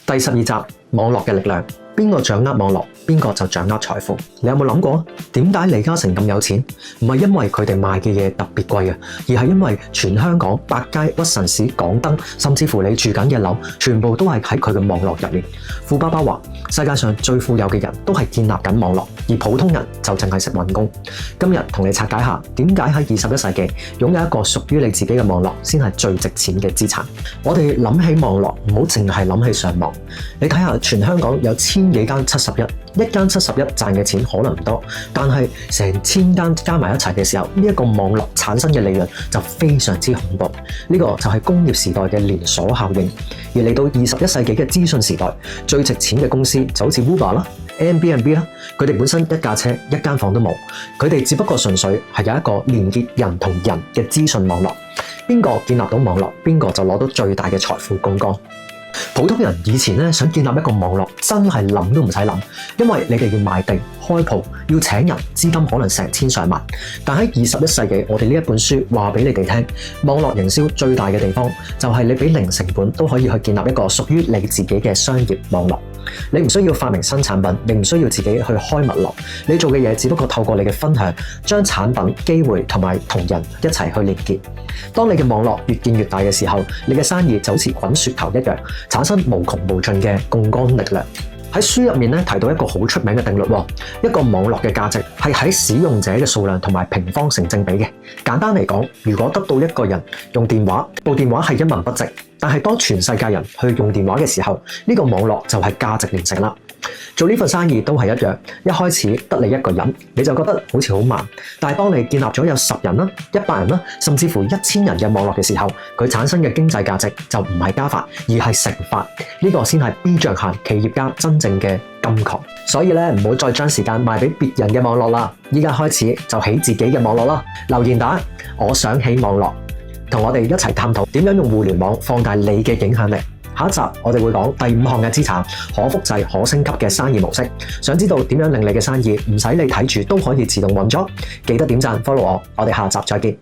第12集，網絡嘅力量，邊個掌握網絡，邊個就掌握財富。你有冇諗過點解李嘉誠咁有錢？唔係因為佢哋賣嘅嘢特別貴啊，而係因為全香港百佳、屈臣氏、港燈，甚至乎你住緊嘅樓，全部都係喺佢嘅網絡入面。富爸爸話：世界上最富有嘅人都係建立緊網絡，而普通人就淨係識搵工。今日同你拆解下點解喺21世紀擁有一個屬於你自己嘅網絡先係最值錢嘅資產。我哋諗起網絡，唔好淨係諗起上網。你睇下全香港有1000幾間71，一間71賺嘅錢可能唔多，但係成1000間加埋一齊嘅時候，呢一個網絡產生嘅利潤就非常之恐怖。呢個就係工業時代嘅連鎖效應。而嚟到21世紀嘅資訊時代，最值錢嘅公司就好似 Uber 啦、Airbnb 啦，佢哋本身一架車、一間房都冇，佢哋只不過純粹係有一個連結人同人嘅資訊網絡。邊個建立到網絡，邊個就攞到最大嘅財富槓桿。普通人以前想建立一個網絡，真係諗都唔使諗，因為你哋要賣地、開鋪、要請人，資金可能成千上萬。但喺21世紀，我哋呢一本書話俾你哋聽，網絡營銷最大嘅地方就係你俾零成本都可以去建立一個屬於你自己嘅商業網絡。你唔需要發明新產品，你唔需要自己去開物流，你做嘅嘢只不過透過你嘅分享，將產品、機會同埋同人一齊去連結。當你嘅網絡越建越大嘅時候，你嘅生意就好似滾雪球一樣，產生無窮無盡嘅槓桿力量。喺書入面提到一個好出名嘅定律，一個網絡嘅價值係喺使用者嘅數量同埋平方成正比嘅。簡單嚟講，如果得到一個人用電話，部電話係1文不值，但係當全世界人去用電話嘅時候，呢個網絡就係價值連城啦。做呢份生意都係一樣，一開始得你一個人，你就覺得好似好慢。但係當你建立咗有10人啦、100人啦，甚至乎1000人嘅網絡嘅時候，佢產生嘅經濟價值就唔係加法，而係乘法。呢個先係 B 象限企業家真正嘅金礦。所以咧，唔好再將時間賣俾別人嘅網絡啦，依家開始就起自己嘅網絡啦。留言打我想起網絡，同我哋一齊探討點樣用互聯網放大你嘅影響力。下一集我哋會講第5項嘅資產，可複製、可升級嘅生意模式。想知道點樣令你嘅生意唔使你睇住都可以自動運作？記得點讚 follow 我，我哋下集再見。